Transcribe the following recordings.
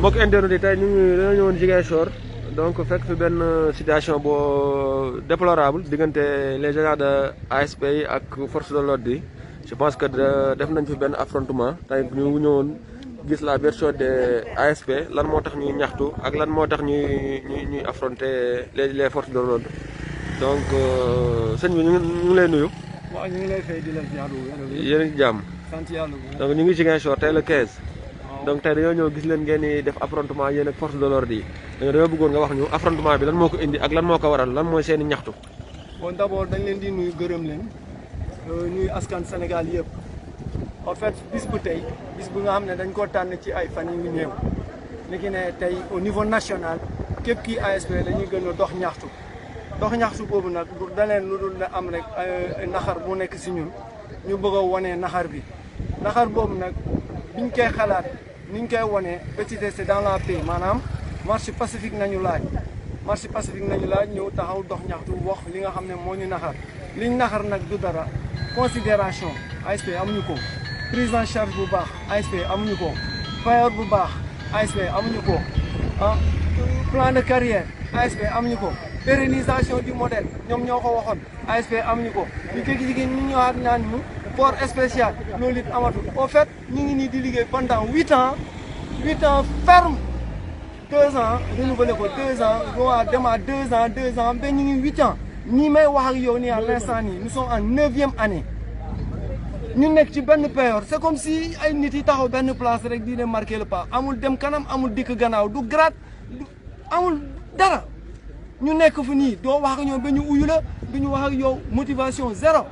mbokk internet yi tey ñu ngi dañoo ñëwoon Ziguinchor donc fekk fi benn situation boo déplorable diggante les agents de ASP yi ak force de l'ordre yi. Je pense que def nañ fi benn affrontement tey ñu ñëwoon gis la version des ASP lan moo tax ñuy ñaxtu ak lan moo tax ñuy affronter les forces de l'ordre donc sëñ bi ñu ngi lay nuyu. waaw ñu ngi lay fay di la ziaru. yéen a ngi jàmm. sant yàlla bu donc ñu ngi Ziguinchor tey le 15. donc tey dañoo ñëw gis leen ngeen di def affrontement yéen ak force de l'ordre yi dañoo bëggoon nga wax ñu affrontement bi lan moo ko indi ak lan moo ko waral lan mooy seeni ñaxtu. bon d'abord dañ leen di nuyu gërëm leen nuyu askan Sénégal yëpp en fait bis bu tey bis bu nga xam ne dañ ko tànn ci ay fan yu néew léegi ne tey au niveau national képp kii ASP dañuy gën a dox ñaxtu boobu nag du daleen lu dul am rek naxar bu nekk si ñun ñu bëgg a wone naxar boobu nag biñ koy xalaat niñ koy wone petit c'est dans la paix maanaam marche pacifique nañu laaj ñëw taxaw dox ñaxtu wax li nga xam ne moo ñu naxar liñ naxar nag du dara considération ASP amuñu ko prise en charge bu baax ASP amuñu ko payoor bu baax ASP amuñu ko plan de carrière ASP amuñu ko pérennisation du modèle ñoom ñoo ko waxoon ASP amuñu ko ñu jékki-jékki ñu ñëwaat naan ñu port spécial loolu it amatul au fait ñu ngi nii di liggéey pendant 8 ans ferme 2 ans renouvelé ko 2 ans boo demaat 2 ans ba ñu ngi 8 ans nii may wax ak yow nii à l'instant nii nous sommes en 9e année ñu nekk ci benn période c'est comme si ay nit yi taxaw benn place rek di leen marquer le pas amul dem kanam amul dikk gannaaw du grade amul dara ñu nekk fu nii doo wax ak ñoom ba ñu uyu la du ñu wax ak yow motivation zéro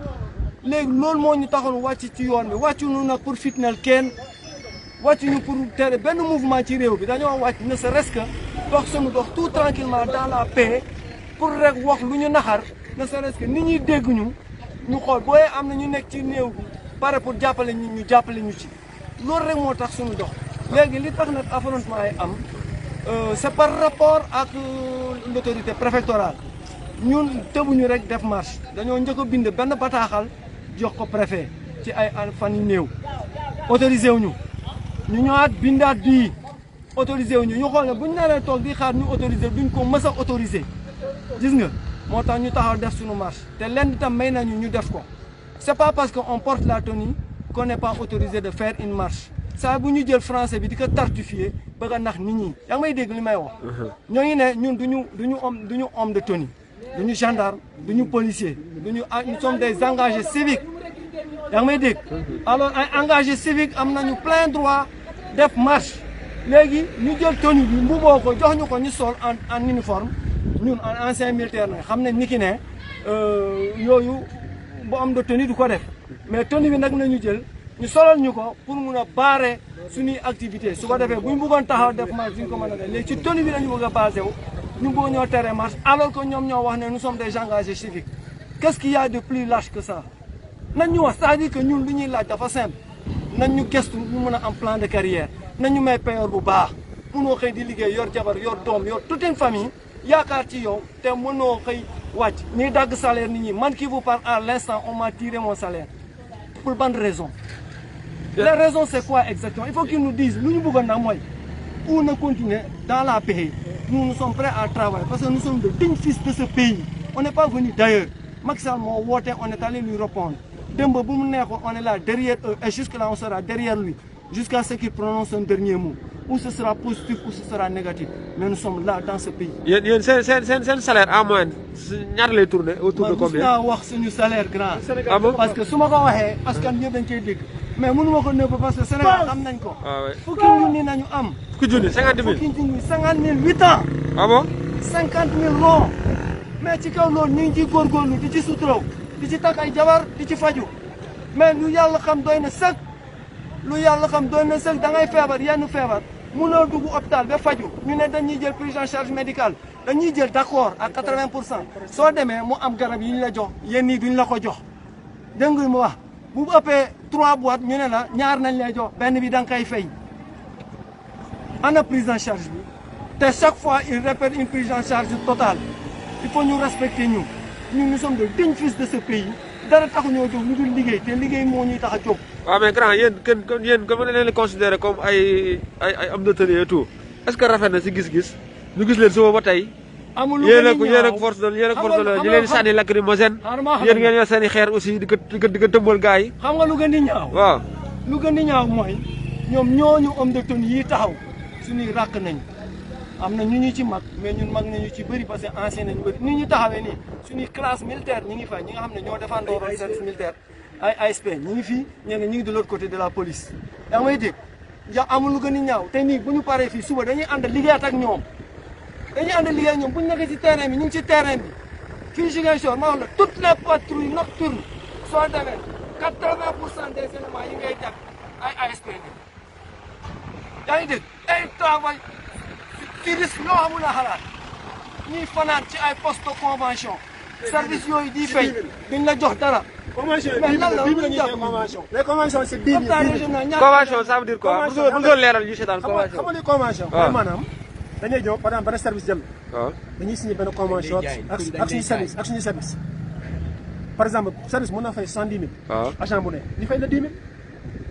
léegi loolu moo ñu taxoon wàcc ci yoon bi wàccuñu nag pour fitnal kenn wàccuñu pour tere benn mouvement ci réew bi dañoo wàcc ne serait-ce que dox sunu dox tout tranquillement dans la paix pour rek wax lu ñu naxar ne serait-ce que nit ñi dégg ñu xool booyee am na ñu nekk ci néew bi pare pour jàppale ñu jàppale ñu ci loolu rek moo tax suñu dox léegi li tax nag affrontement yi am c'est par rapport ak l'autorité préfectorale ñun tëbuñu rek def marche dañoo njëkk a bind benn bataaxal jox ko préfet ci ay fan yu néew autorisé wuñu ñu ñëwaat bindaat bii autorisé wuñu ñu xool ne buñ naree toog di xaar ñu autorisé duñ ko mës a autorisé gis nga moo tax ñu taxaw def suñu marche te lenn itam may nañu ñu def ko c'est pas parce que on porte la tenue qu'on n'est pas autorisé de faire une marche saa bu ñu jël français bi di ko tartufier bëgg a nax nit ñi yaa ngi may dégg li may wax ñoo ngi ne ñun duñu homme de tenue duñu gendarme duñu policier nous sommes des engagés civiques yaa ngi may dégg alors ay engagés civiques am nañu plein droit def marche léegi ñu jël tenue bi mbuboo ko jox ñu ko ñu sol en uniforme ñun en ancien militaire na xam ne ni ki ne yooyu bu am de tenue du ko def mais tenue bi nag nañu jël ñu solal ñu ko pour mun a barrer suñuy activité su ko defee buñ bëggoon taxaw def marche duñ ko mën a def léegi ci tenue bi lañu bëgg a basé wu ñu bëgg ñoo tere marche alors que ñoom ñoo wax ne nous sommes des engagés civiques qu'est-ce qu'il y a de plus lâche que ça nañ ñu wax c'est-à-dire que ñun lu ñuy laaj dafa simple nañ ñu gëstu ñu mën a am plan de carrière nañ ñu may payoor bu baax mënoo xëy di liggéey yor jabar yor doom yor toute une famille yaakaar ci yow te mënoo xëy wàcc ñuy dagg salaire nit ñi man qui vous parle à l'instant on m'a tiré mon salaire pour bonne raison la raison c'est quoi exactement il faut qu'ils nous disent lu ñu bëggoon nag mooy pour ne continuer dans la paix nous sommes prêts à travailler parce que nous sommes de dignes fils de ce pays on n'est pas venu d'ailleurs Macky Sall moo woote on est allé lui répondre démb bu mu neexoon on est là derrière eux et jusque là on sera derrière lui jusqu'à ce qu'il prononce un dernier mot ou ce sera positif ou ce sera négatif mais nous sommes là dans ce pays. yéen seen salaire en moyenne ñaata lay tourner autour de combien. naa wax suñu salaire grand. Ah bon? parce que su ma ko waxee askan yëpp dañ koy dégg mais mënu ma ko nëbb parce que Sénégal xam nañ ko. ah oui fukki junni nañu am. fukki junni 50 000 fukki junni 50 000 8 ans. ah bon 50 000 ronds mais ci kaw loolu ñu ngi ciy góorgóorlu di ci suturaw di ci takk ay jabar di ci faju mais lu yàlla xam doy na sëkk da ngay feebar yenn feebar mënoo dugg hôpital ba faju ñu ne dañuy jël prise en charge médicale dañuy jël d'accord à 80% soo demee mu am garab yi ñu la jox yéen ñii duñ la ko jox dégg nga mu wax bu ëppee 3 boîtes ñu ne la ñaar nañ lay jox benn bi da nga koy fay ana prise en charge bi te chaque fois il répète une prise en charge totale il faut ñu respecter ñu nous sommes de dignes fils de ce pays dara taxu ñoo jóg lu dul liggéey te liggéey moo ñuy tax a jóg. waaw mais grand yéen comme leen considéré comme ay hommes de tenue et tout est-ce que rafet na si gis-gis ñu gis leen suba ba tey amul lu yéen ak gën a yéen ak ñaaw. force de yéen ak Xam force de nga- l'ordre ñu leen di sànni lacrymogène xaaral ma yéen ngeen yor seen i xeer aussi di ko tëmbal gars yi xam nga lu gën di ñaaw. waaw lu gën di ñaaw mooy ñoom ñooñu homme de tenue yi taxaw suñuy ràkk nañ am na ñu ci mag mais ñun mag nañu ci bëri parce que ancien nañu bëri ni ñu taxawee nii suñuy classe militaire ñi ngi fa ñi nga xam ne ñoo défendre service militaire ay ASP ñi ngi fii ñeneen ñi ngi de l'autre côté de la police yaa may dégg ja amul lu gën di ñaaw te nii bu ñu paree fii suba dañuy ànd liggéeyat ak ñoom dañuy ànd liggéey ak ñoom bu ñu nekkee ci terrain bi ñu ngi ci terrain bi fii Ziguinchor ma wax la toutes les patrouilles nocturnes soo demee 80% des éléments yi ngay def ay ASP yaa ngi dégg ay travail ci risque yoo xamul a xalaat ñuy fanaan ci ay poste de convention service yooyu di fay duñ la jox dara. convention mais lan la bii lu la ñuy jàpp def convention. les conventions c'est 10 000 hôpital régional ñaata convention ça veut dire quoi Convention, bu doon leeral ñu seetaan xam nga convention ni convention. waaw mooy maanaam dañuy ñëw par exemple benn service dem waaw dañuy signé benn convention ak suñu service par exemple service mën na fay 110 000. waaw agent bu ne ñu fay la 10 000.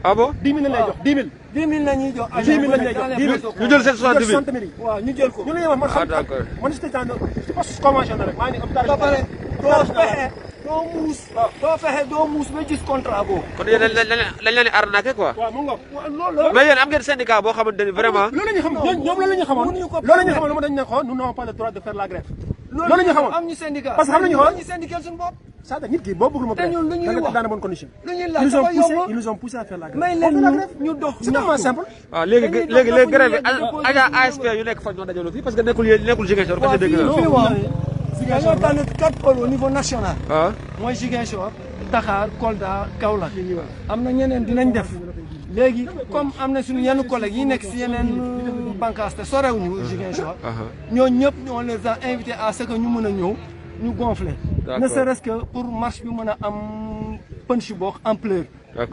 ah bon 10 000 lañ lay jox 10 000. 10 000 la ñuy jox. 10 000 lañ lay jox 10 000. ñu jël seen 60 000 yi. waaw ñu jël ko. ñu la ñuy wax man ah xam d'accord man si ci poste convention na rek maa ngi nii hôpital ba pare régional. doo fexe doo muus ba gis contrat boobu. kon yéen dañ leen di arnaqué quoi waaw mu ngoog. loolu mais yéen am ngeen syndicat boo xamante ni vraiment loolu la ñu xam ñoom loolu la ñu xamoon mënuñu ko loolu la ñu xamoon lu ma dañ ne ko nous n'avons pas le droit de faire la grève loolu la ñu xamoon am ñu syndicat parce que xam nañu xool ñu syndicat suñu bopp. c'est-à-dire nit ki boo bëggul ma te ñun lu ñuy wax dans de bonnes conditions lu ñuy ils laaj nous ont dafa poussé yomb ils nous ont poussé à faire la grève may on fait la leen grève ñu dox c'est tellement simple waaw léegi dañuy léegi grève bi dañuy agent ASP yu nekk fa ñoo dajaloo fii parce que nekkul Ziguinchor parce que dégg fii naa waaw dañoo tànn 4 pôles au niveau national waaw mooy Ziguinchor Dakar Kolda Kaolack am na ñeneen dinañ def léegi comme am na suñu yenn collègues yi nekk si yeneen bànqaas te sorewuñu Ziguinchor ñooñu ñëpp on les a invités à ce que ñu mën a ñëw ñu gonfler ne serait-ce que pour marche bi mën a am punch book ampleur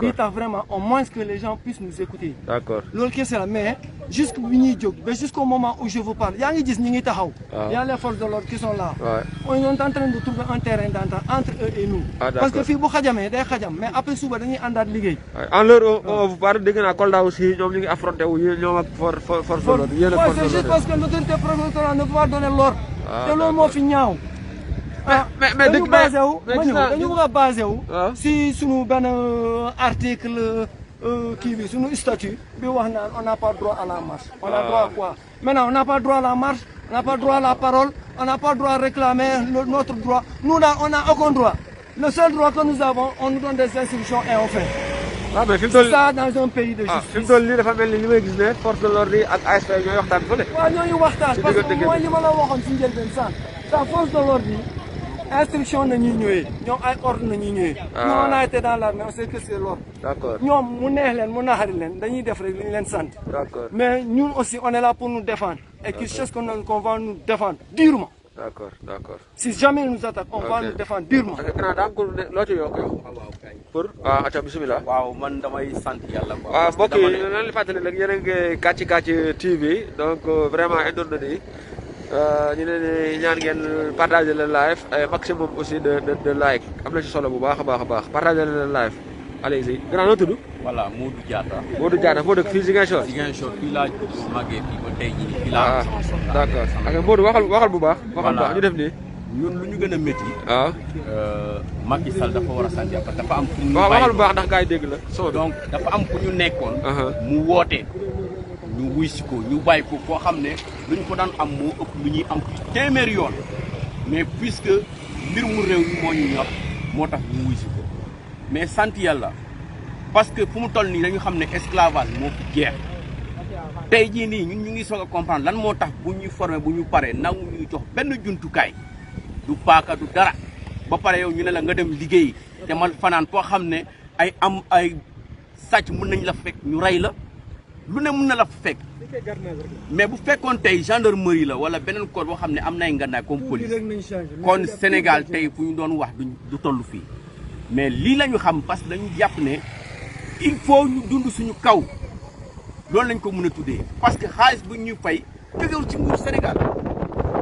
bi tax vraiment au moins que les gens puissent nous écouter d'accord loolu kese la mais jusque bi ñuy jóg ba jusqu'au moment où je vous parle yaa ngi gis ñi ngi taxaw y a les forces de l'ordre qui sont là on est en train de trouver un terrain d'entente entre eux et nous parce que fii bu xajamee day xajam mais après suba dañuy àndaat liggéey en l'heure on vous parle dégg naa Kolda aussi ñoom ñu ngi affronté wu ñoom ak force de l'ordre yéen ak force de c'est juste l'ordre parce que l'autorité préfectorale ne peut pas donner l'ordre te loolu moo fi ñaaw mais dañu basé wu ma ñëw mais dañu bëgg a basé wu waaw si suñu benn article kii bi suñu statut bi wax naan on n'a pas droit à la marche on a droit à quoi maintenant on n'a pas droit à la marche on n'a pas droit à la parole on n'a pas droit à réclamer notre droit nous là on n'a aucun droit le seul droit que nous avons on nous donne des instructions et on fait waaw mais fi mu toll ça dans un pays de fi mu justice toll nii dafa mel ni li may gis ne force de l'ordre yi ak ASP ñooy waxtaan fële waaw ñooñu waxtaan parce que mooy li ma la waxoon si njëlbeen sànq sa force de l'ordre yi instruction na ñuy ñëwee ñoom ay ordre na ñuy ñëwee nous on a été dans l'armée on sait que c'est l'ordre d'accord ñoom mu neex leen mu naxari leen dañuy def rek li ñu leen sant d'accord mais ñun aussi on est là pour nous défendre et qu'ils sachent qu'on va nous défendre durement d'accord d'accord si jamais ils nous attaquent on va nous défendre durement parce que daa am ko ne loo ci yokk yow pour waaw acca bismillah waaw man damay sant yàlla quoi. waaw mbokk yi nan la fàttali nag yéen a ngi Kàcci Kàcci TV donc vraiment indoon na ni ñu ne ni ñaan ngeen partager le live ay maximum aussi de like am na ci solo bu baax a baax partager le live allez-y grand noo tudd voilà Modou Diatta. Modou Diatta foo dëkk fii Ziguinchor Ziguinchor fii laa juddoo màggee fii ba tey jii fii laa d'accord ak Modou waxal bu baax waxal bu baax ñu def nii ñun lu ñu gën a métti waaw Macky Sall dafa war a sant yàlla parce que dafa am fu ñu waaw waxal bu baax ndax gars yi dégg la soo donc dafa am fu ñu nekkoon mu woote ñu wuy si ko ñu bàyyi ko koo xam ne lu ñu ko daan am moo ëpp lu ñuy am téeméeri yoon mais puisque mbir mu réew mi moo ñu ñor moo tax ñu wuy si ko mais sant yàlla parce que fu mu toll nii dañu xam ne esclavage moo fi jeex tey jii nii ñun ñu ngi soog a comprendre lan moo tax bu ñuy formé bu ñu paree nangu ñuy jox benn jumtukaay du paaka du dara ba pare yow ñu ne la nga dem liggéey te man fanaan foo xam ne ay sàcc mën nañ la fekk ñu rey la lu ne mën na la fekk mais bu fekkoon tey gendarmerie la wala beneen corps boo xam ne am nay ngànnaay comme police kon Sénégal tey fu ñu doon wax du toll fii mais lii la ñu xam parce que dañu jàpp ne il faut ñu dund suñu kaw loolu lañ ko mën a tuddee parce que xaalis bu ñuy fay jógewul ci nguur Sénégal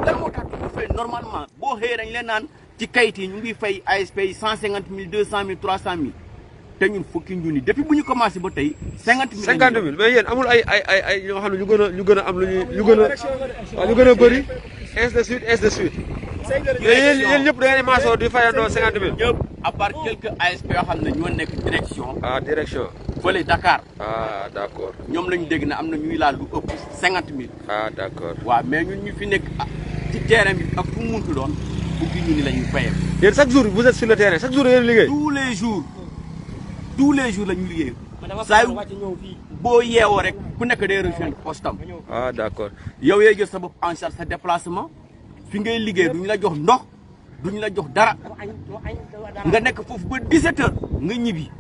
lan moo tax ñu fay normalement boo xëyee dañ leen naan ci kayit yi ñu ngi fay ASP yi 150 000 200 000 300 000 te ñun fukki junni depuis bu ñu commencé ba tey 50 000. 50 000 mais yéen amul ay ñoo xam ne ñu gën a am lu gën a lu gën a bëri ainsi de suite ainsi de suite. mais yéen ñëpp da ngeen di maasoo di fayandoo 50 000. ñëpp à part quelques ASP yoo xam ne ñoo nekk direction. ah direction. fële Dakar. ah d' accord. ñoom lañu dégg ne am na ñuy laal lu ëpp 50 000. ah d' accord. waaw mais ñun ñu fi nekk ci terrain bi ak fu mu munti doon fukki junni la ñuy fayee. yéen chaque jour vous êtes sur le terrain chaque jour yéen liggéey. tous les jours la ñu liggéey. saa yu boo yeewoo rek ku nekk day rejoindre postam. ah d' accord. yow yaa jël sa bopp en charge sa déplacement fi ngay liggéey duñu la jox ndox duñu la jox dara nga nekk foofu ba 17 heures nga ñibbi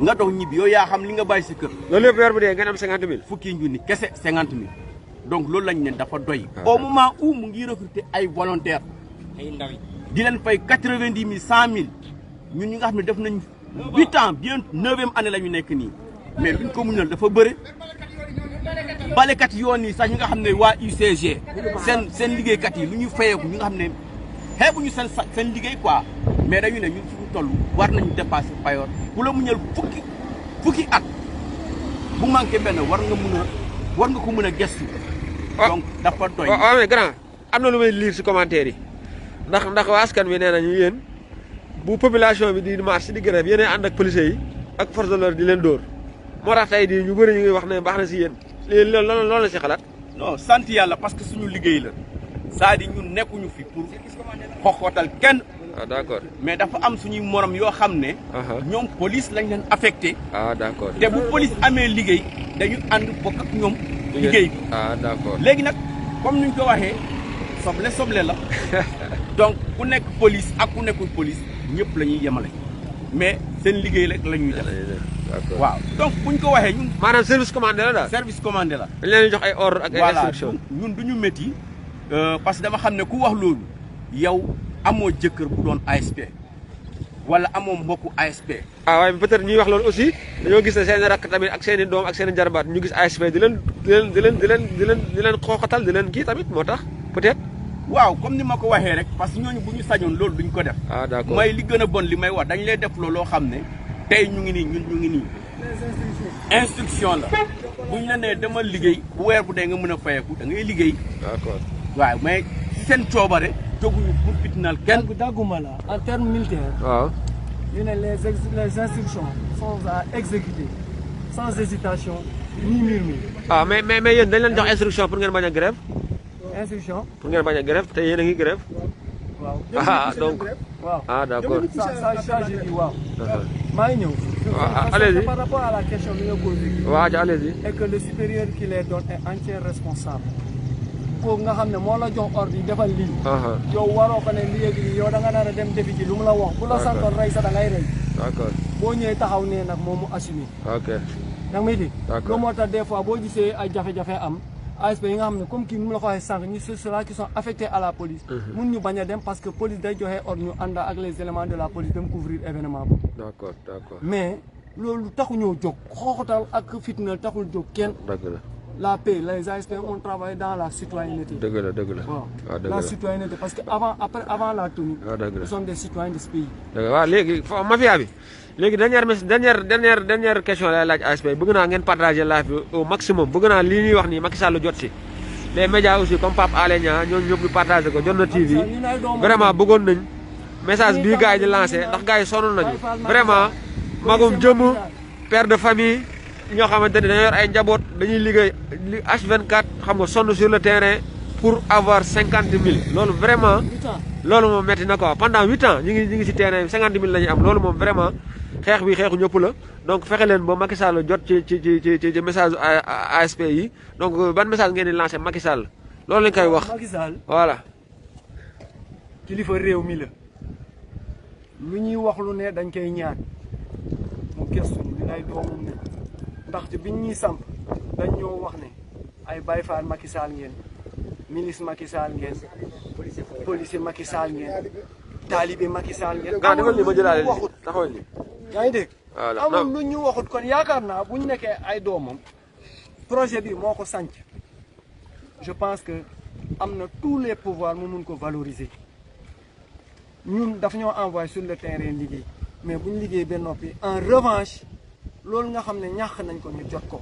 nga dox ñibbi yow yaa xam li nga bàyyi si kër. loolu yëpp weer bu dee ngeen am 50 000. fukki junni kese 50 000 donc loolu lañ ne dafa doy. au moment où mu ngi recruter ay volontaires di leen fay 90 000 100 000 ñun ñi nga xam ne def nañ 8 ans bien 9e année la ñu nekk nii mais luñ ko muñal dafa bëri. balekat yoon yi sax ñi nga xam ne waa UCG seen liggéeykat yi lu ñuy fayeeku ñi nga xam ne xeebuñu seen liggéey quoi mais dañu ne ñun suñu toll war nañu dépasser payoor bu la muñal fukki at bu manqué benn war nga ko mën a gestu. donc dafa doy. waaw mais grand am na lu may lire si commentaire yi ndax waa askan wi nee nañu yéen bu population bi di marche di grève yéen ànd ak policiers yi ak force de l'ordre di leen dóor moo tax tey di ñu bëri ñu ngi wax ne baax na si yéen. loolu la si xalaat. non sant yàlla parce que suñu liggéey la c'est-à-dire ñun nekkuñu fi pour xoxootal kenn. ah d' accord. mais dafa am suñuy morom yoo xam ne. ñoom police lañ leen affecté. ah d' accord. te bu police amee liggéey dañu ànd bokk ak ñoom. liggéey bi ah d' accord. léegi nag comme nuñ ko waxee soble la donc ku nekk police ak ku nekkul police ñëpp la ñuy yemale mais seen liggéey rek la ñuy def. waaw donc buñ ko waxee ñun. maanaam service commandé la daal. service commandé la. dañ leen jox ay ordre ak ay instruction. ñun du ñu métti parce que dama xam ne ku wax loolu yow amoo jëkkër bu doon ASP wala amoo mbokku ASP. ah waaye peut-être ñuy wax loolu aussi dañoo gis ne seen rakk tamit ak seen i doom ak seen i jarbaat ñu gis ASP di leen xooxatal di leen kii tamit moo tax peut-être. waaw comme ni ma ko waxee rek parce que ñooñu bu ñu sañoon loolu duñ ko def. ah d'accord may li gën a bon li may wax dañ lay def looloo xam ne tey ñu ngi nii ñun ñu ngi nii. instruction la bu ñu la nee dama liggéey bu weer bu dee nga mën a fayeeku da ngay liggéey. d'accord waaw mais si seen coobare jóguñu pour fitnaal kenn. dagguma la en terme militaire. waaw. ñu ne les instructions sont à exécuter sans hésitation ni murmure. ah mais yéen dañ leen jox instruction pour ngeen bañ a grève. instruction. pour ngeen bañ a grève te yéen a ngi grève. waaw ah donc. waaw ah d'accord. ça j'ai dit waaw. maa ngi ñëw. allez-y par rapport à la question bi nga posé. waaw allez-y. et que le supérieur qui les donne est entièrement responsable. kooku nga xam ne moo la jox ordre yi defal lii. yow waroo ko ne léegi yow da nga nar a dem defi ji lu mu la wax. bu la santoon rey sa da ngay rey. d'accord boo ñëwee taxaw nee nag moom mu assumé. ok. da nga may dégg. d'accord loolu moo tax des fois boo gisee ay jafe-jafe am. ASP yi nga xam ne comme kii nu mu la ko waxee sànq ñu c'est ceux-là qui sont affectés à la police. mun ñu bañ a dem parce que police day joxe ordre ñu ànd ak les éléments de la police dem couvrir événement boobu. d'accord d'accord. mais loolu taxu ñoo jóg xooxatal ak fitna taxul jóg kenn. dëgg la. la paix les ASP ont travaillé dans la citoyenneté. dëgg la dëgg la. waaw la citoyenneté parce que avant la tenue. nous sommes des citoyens de ce pays. dëgg la waaw léegi mafia bi léegi dernière question lay laaj ASP bëgg naa ngeen partager live bi au maximum bëgg naa lii ñuy wax nii Macky Sall jot si. les médias aussi comme Pape Alé Niang ñooñu ñëpp ñu partager ko Jotna TV vraiment bëggoon nañ message bii gars yi di lancé ndax gars yi sonal nañu vraiment magum jëmm père de famille. ñoo xamante ne dañoo yor ay njaboot dañuy liggéey H24 xam nga sonn sur le terrain pour avoir 50 000 loolu vraiment loolu moom metti na quoi pendant 8 ans ñi ngi ci terrain bi 50 000 la ñuy am loolu moom vraiment xeex bi xeexu ñëpp la donc fexe leen ba Macky Sall jot ci message ASP yi donc ban message ngeen di lancé Macky Sall loolu lañ koy wax. Macky Sall voilà. kilifa réew mi la lu ñuy wax lu ne dañ koy ñaan mu gëstu ñu lay doomam ne. ndaxte biñ ñuy samp dañ ñoo wax ne ay Baye Fall Macky Sall ngeen ministre Macky Sall ngeen policier Macky Sall ngeen taalibe Macky Sall ngeen. amul lu ñu waxut taxawal ni yaa ngi dégg. amul lu ñu waxut kon yaakaar naa buñ nekkee ay doomam projet bi moo ko sanc je pense que am na tous les pouvoirs mu mun ko valoriser ñun daf ñoo envoyé sur le terrain liggéey mais bu ñu liggéey ba noppi en revanche loolu nga xam ne ñàkk nañ ko ñu jot ko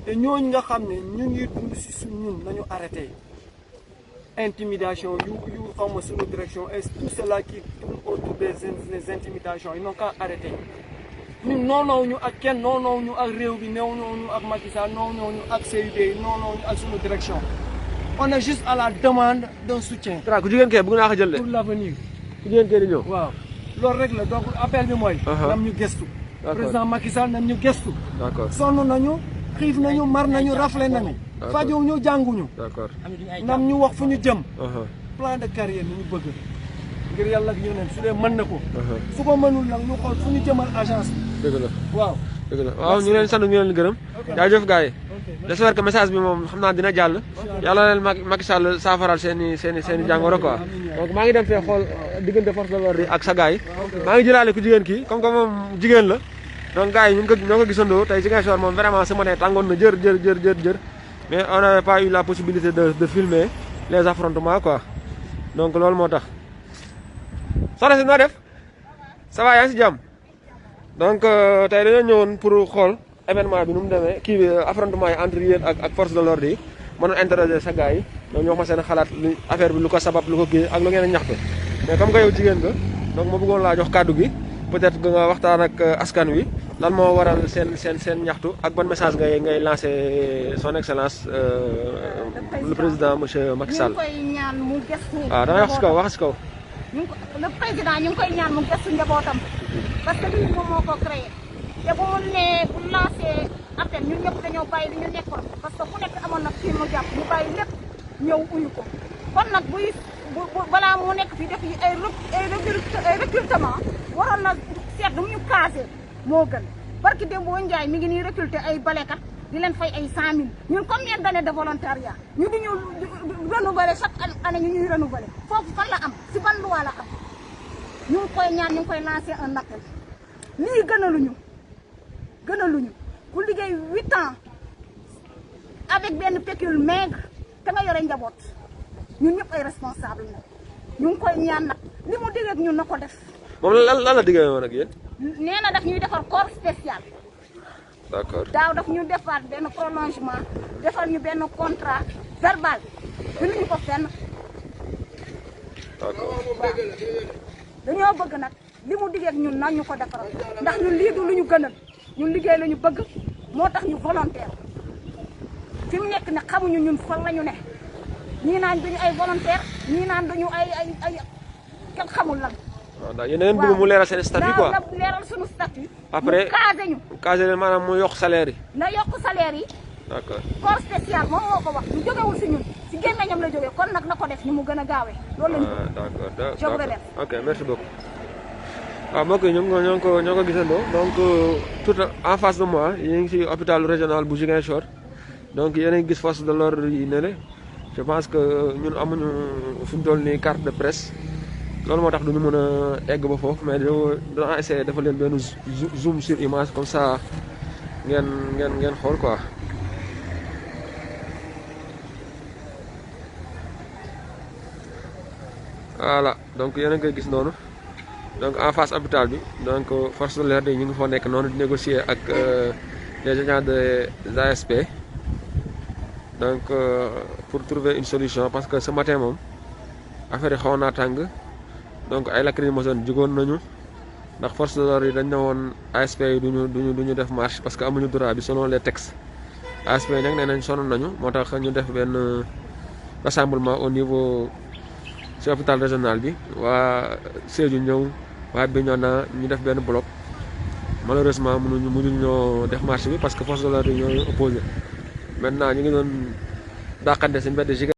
te ñooñu nga xam ne ñu ngi dund si suñ ñun nañu arrêté intimidation yu xaw ma suñu direction et tout cela qui tourne autour des intimidations ils n'ont qu'à arrêter ñun noonoo ñu ak kenn noonoo ñu ak réew bi noonoo ñu ak Macky Sall noonoo ñu ak CUD noonoo ñu ak suñu direction on est juste à la demande d'un soutien. Tra ku jigéen kee bëgg naa ko jël de. pour l'avenir. ku jigéen kee di ñëw. waaw loolu rek la donc appel bi mooy. nam ñu gëstu. président Macky Sall nam ñu gëstu. d'accord sonn nañu xiif nañu mar nañu rafle nañu. fajoo ñu jànguñu. d'accord nam ñu wax fu ñu jëm. plan de carrière ni ñu bëgg. ngir yàlla ak yeneen su dee mën na ko. su ko mënul nag ñu xool fu ñu jëmal agence bi. dëgg la waaw. dëgg la waaw ñu leen sant ñu leen gërëm. jaajëf gars yi. j'espère que message bi moom xam naa dina jàll. yàlla leen Macky Sall saafaral seen i jàngoro quoi. donc maa ngi dem fee xool diggante force de l'ordre yi ak sa gars yi. maa ngi jëlaale ku jigéen kii comme que moom jigéen la. donc gars yi ñoo ko gisandoo tey Ziguinchor moom vraiment ce matin tàngoon na jër. mais on n'avait pas eu la possibilité de filmer les affrontements quoi. donc loolu moo tax. soxna si noo def. ça va yaa ngi si jàmm. donc tey dañoo ñëwoon pour xool événement bi nu mu demee kii bi affrontement yi entre yéen ak force de l'ordre yi mënoon interroger sa gars yi donc ñu wax ma seen xalaat affaire bi lu ko sabab lu ko kii ak lu ngeen a ñaxtu mais comme que yow jigéen nga donc ma bëggoon laa jox kàddu gi peut-être que nga waxtaan ak askan wi lan moo waral seen ñaxtu ak ban message ngay lancer son excellence le président monsieur Macky Sall. ñu ngi koy ñaan mu gëstu. waaw dangay wax si kaw wax si kaw. le président ñu ngi koy ñaan mu gëstu njabootam parce que lii moom moo ko créé te bu mu nee bu lancé appel ñun ñëpp dañoo bàyyi li ñu nekkoon parce que ku nekk amoon na fii mu jàpp ñu bàyyi lépp ñëw uyu ko kon nag bu balaa mu nekk fii def yi ay recrutement waroon na seet nu mu ñu casé moo gën barki démb boo Ndiaye mi ngi nii recruter ay balekat di leen fay ay 100 000 ñun combien d'années de volontariat ñu di ñu renouveler chaque année ñu ñuy renouveler foofu fan la am si ban loi la am ñu ngi koy ñaan ñu ngi koy lancer un appel lii gënaluñu ku liggéey 8 ans avec benn pécule maigre te nga yore njaboot ñun ñëpp ay responsable la ñu ngi koy ñaan nag li mu digg ak ñun na ko def. moom lan la diggee woon ak yéen. nee na daf ñuy defar corps spécial. d'accord daaw daf ñu defaat benn prolongement defal ñu benn contrat verbal binduñu ko fenn. d'accord dañoo bëgg nag li mu diggee ak ñun nañ ñu ko defaral ndax ñun lii du lu ñu gënal ñun liggéey la ñu bëgg moo tax ñu volontaire fi mu nekk ne xamuñu ñun fan la ñu ne ñii naan duñu ay volontaire ñii naan duñu ay kenn xamul lan. waaw ndax yéen a ngeen bëgg mu leeral seen statut quoi waaw leeral suñu statut. après mu casé ñu. casé leen maanaam mu yokk salaire yi. na yokk salaire yi. d'accord corps spécial moom moo ko wax lu jógewul si ñun si gémmiñam la jógee kon nag na ko def ni mu gën a gaawee loolu lañu bëgg. d'accord je vous remercie. ok merci beaucoup. waaw mbokk yi ñoo ko gisandoo donc tout en face de moi yéen ngi si hôpital régional bu Ziguinchor donc yéen a ngi gis force de l'ordre yi ne je pense que ñun amuñu fi mu toll nii carte de presse loolu moo tax duñu mën a egg ba foofu mais dana essayer dafa leen benn zoom sur image comme ça ngeen xool quoi. voilà donc yéen a ngi koy gis noonu donc en face hôpital bi donc force de l'ordre yi ñu ngi foo nekk noonu di négocier ak les agents des ASP donc pour trouver une solution parce que ce matin moom affaire yi xawoon naa tàng donc ay lacrymogènes jógoon nañu ndax force de l'ordre yi dañ ne woon ASP yi duñu def marche parce que amuñu droit bi selon les textes ASP yi nag nee nañ sonn nañu moo tax ñu def benn rassemblement au niveau ci hôpital régional bi waa Sédhiou ñëw waa Bignona ñu def benn bloc malheureusement mënuñu ñoo def marche bi parce que force de l'ordre yi ñoo opposé maintenant ñu ngi doon dàqante si mbedd